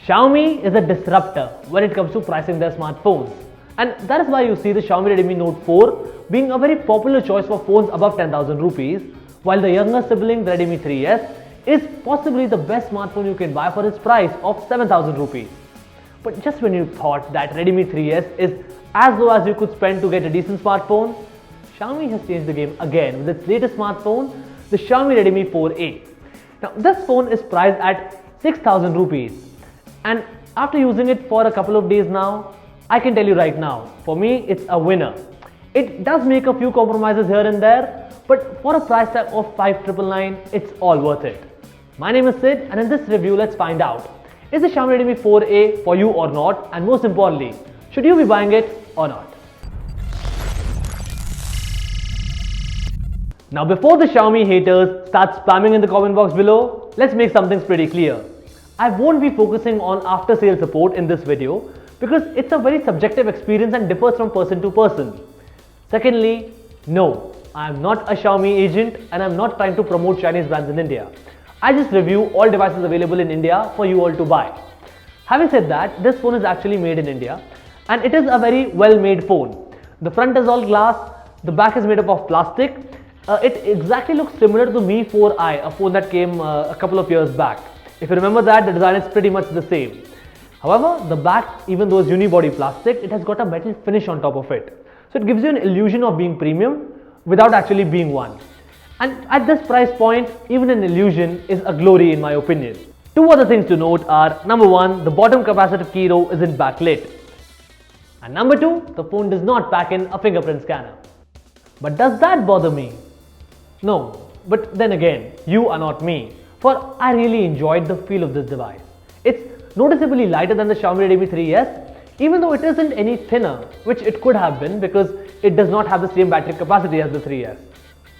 Xiaomi is a disruptor when it comes to pricing their smartphones, and that is why you see the Xiaomi Redmi Note 4 being a very popular choice for phones above 10,000 rupees, while the younger sibling, the Redmi 3S, is possibly the best smartphone you can buy for its price of 7,000 rupees. But just when you thought that Redmi 3S is as low as you could spend to get a decent smartphone, Xiaomi has changed the game again with its latest smartphone, the Xiaomi Redmi 4A. Now this phone is priced at 6,000 rupees, and after using it for a couple of days now, I can tell you right now, for me it's a winner. It does make a few compromises here and there, but for a price tag of 5,999, it's all worth it. My name is Sid, and in this review let's find out, is the Xiaomi Redmi 4A for you or not, and most importantly, should you be buying it or not? Now before the Xiaomi haters start spamming in the comment box below, let's make some things pretty clear. I won't be focusing on after sale support in this video because it's a very subjective experience and differs from person to person. Secondly, no, I am not a Xiaomi agent and I'm not trying to promote Chinese brands in India. I just review all devices available in India for you all to buy. Having said that, this phone is actually made in India and it is a very well made phone. The front is all glass, the back is made up of plastic. It exactly looks similar to the Mi 4i, a phone that came a couple of years back. If you remember that, the design is pretty much the same. However, the back, even though it's unibody plastic, it has got a metal finish on top of it. So it gives you an illusion of being premium without actually being one. And at this price point, even an illusion is a glory in my opinion. Two other things to note are, number one, the bottom capacitive key row isn't backlit. And number two, the phone does not pack in a fingerprint scanner. But does that bother me? No, but then again, you are not me, for I really enjoyed the feel of this device. It's noticeably lighter than the Xiaomi Redmi 3S, even though it isn't any thinner, which it could have been because it does not have the same battery capacity as the 3S.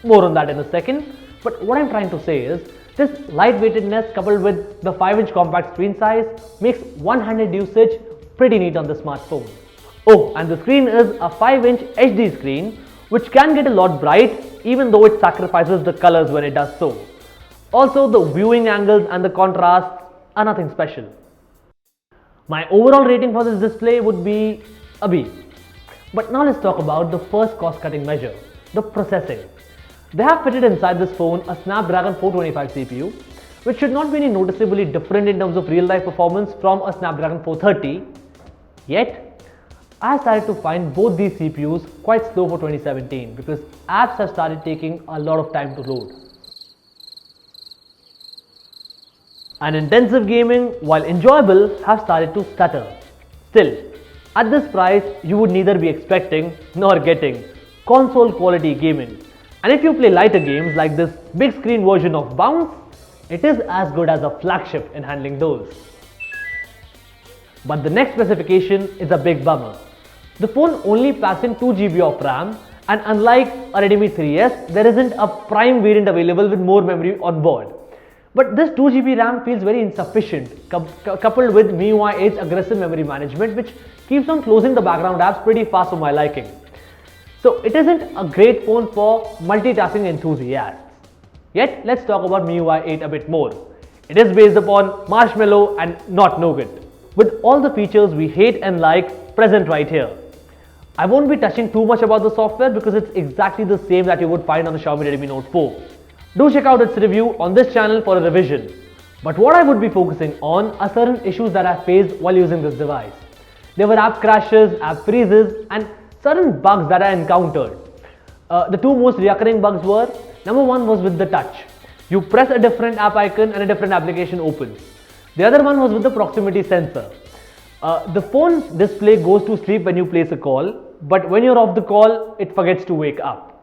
More on that in a second, but what I'm trying to say is, this lightweightedness coupled with the 5-inch compact screen size makes one-handed usage pretty neat on the smartphone. Oh, and the screen is a 5-inch HD screen, which can get a lot bright even though it sacrifices the colors when it does so. Also, the viewing angles and the contrasts are nothing special. My overall rating for this display would be a B. But now let's talk about the first cost-cutting measure, the processing. They have fitted inside this phone a Snapdragon 425 CPU, which should not be any noticeably different in terms of real-life performance from a Snapdragon 430. Yet, I started to find both these CPUs quite slow for 2017 because apps have started taking a lot of time to load. And intensive gaming, while enjoyable, have started to stutter. Still, at this price, you would neither be expecting nor getting console quality gaming. And if you play lighter games like this big screen version of Bounce, it is as good as a flagship in handling those. But the next specification is a big bummer. The phone only packs in 2 GB of RAM, and unlike a Redmi 3S, there isn't a prime variant available with more memory on board. But this 2 GB RAM feels very insufficient, coupled with MIUI 8's aggressive memory management, which keeps on closing the background apps pretty fast for my liking. So it isn't a great phone for multitasking enthusiasts. Yet let's talk about MIUI 8 a bit more. It is based upon Marshmallow and not Nougat, with all the features we hate and like present right here. I won't be touching too much about the software because it's exactly the same that you would find on the Xiaomi Redmi Note 4. Do check out its review on this channel for a revision. But what I would be focusing on are certain issues that I faced while using this device. There were app crashes, app freezes, and certain bugs that I encountered. The two most recurring bugs were, number one was with the touch. You press a different app icon and a different application opens. The other one was with the proximity sensor. The phone's display goes to sleep when you place a call, but when you're off the call, it forgets to wake up.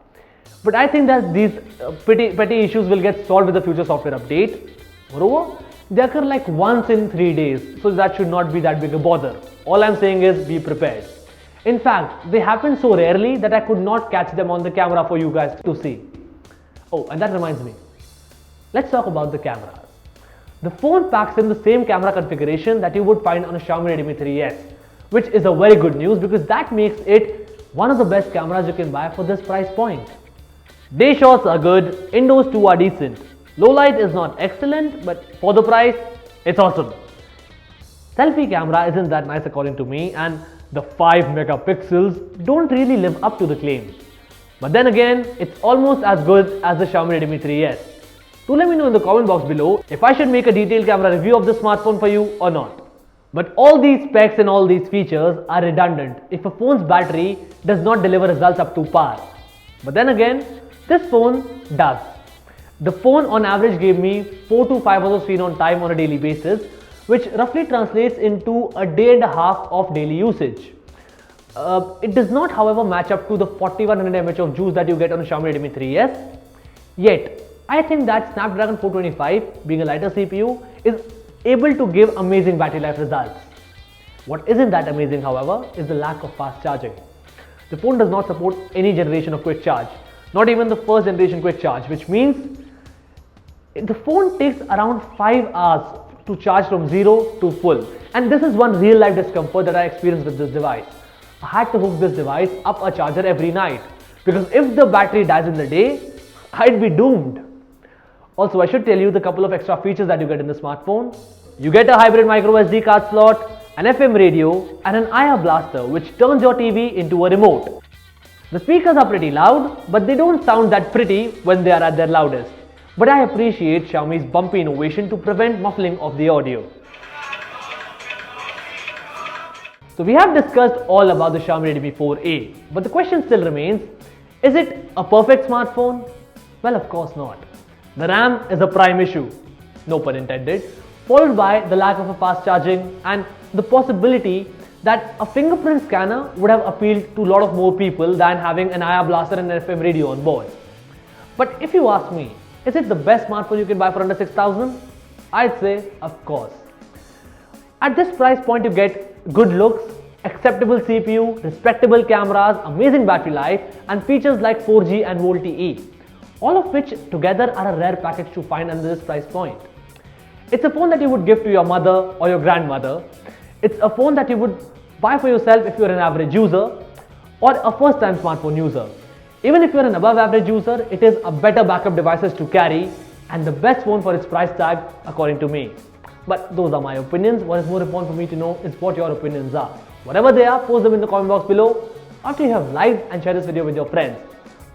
But I think that these petty issues will get solved with the future software update. Moreover, they occur like once in 3 days, so that should not be that big a bother. All I'm saying is be prepared. In fact, they happen so rarely that I could not catch them on the camera for you guys to see. Oh, and that reminds me. Let's talk about the cameras. The phone packs in the same camera configuration that you would find on a Xiaomi Redmi 3S, which is a very good news because that makes it one of the best cameras you can buy for this price point. Day shots are good, indoors too are decent. Low light is not excellent, but for the price, it's awesome. Selfie camera isn't that nice according to me, and the 5 megapixels don't really live up to the claim. But then again, it's almost as good as the Xiaomi Redmi 3S. Do let me know in the comment box below if I should make a detailed camera review of this smartphone for you or not. But all these specs and all these features are redundant if a phone's battery does not deliver results up to par. But then again, this phone does. The phone on average gave me 4 to 5 hours of screen on time on a daily basis, which roughly translates into a day and a half of daily usage. It does not, however, match up to the 4100 mAh of juice that you get on a Xiaomi Redmi 3S. Yet, I think that Snapdragon 425, being a lighter CPU, is able to give amazing battery life results. What isn't that amazing, however, is the lack of fast charging. The phone does not support any generation of quick charge, not even the first generation quick charge, which means the phone takes around 5 hours to charge from 0 to full. And this is one real life discomfort that I experienced with this device. I had to hook this device up a charger every night, because if the battery dies in the day, I'd be doomed. Also, I should tell you the couple of extra features that you get in the smartphone. You get a hybrid micro SD card slot, an FM radio, and an IR blaster which turns your TV into a remote. The speakers are pretty loud, but they don't sound that pretty when they are at their loudest. But I appreciate Xiaomi's bumpy innovation to prevent muffling of the audio. So we have discussed all about the Xiaomi Redmi 4A, but the question still remains, is it a perfect smartphone? Well, of course not. The RAM is a prime issue, no pun intended, followed by the lack of a fast charging and the possibility that a fingerprint scanner would have appealed to a lot of more people than having an IR blaster and an FM radio on board. But if you ask me, is it the best smartphone you can buy for under 6,000? I'd say, of course. At this price point, you get good looks, acceptable CPU, respectable cameras, amazing battery life, and features like 4G and VoLTE, all of which together are a rare package to find under this price point. It's a phone that you would give to your mother or your grandmother. It's a phone that you would buy for yourself if you're an average user or a first-time smartphone user. Even if you're an above average user, it is a better backup devices to carry and the best phone for its price tag according to me. But those are my opinions. What is more important for me to know is what your opinions are. Whatever they are, post them in the comment box below after you have liked and shared this video with your friends.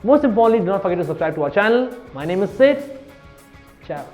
Most importantly, do not forget to subscribe to our channel. My name is Sid. Ciao.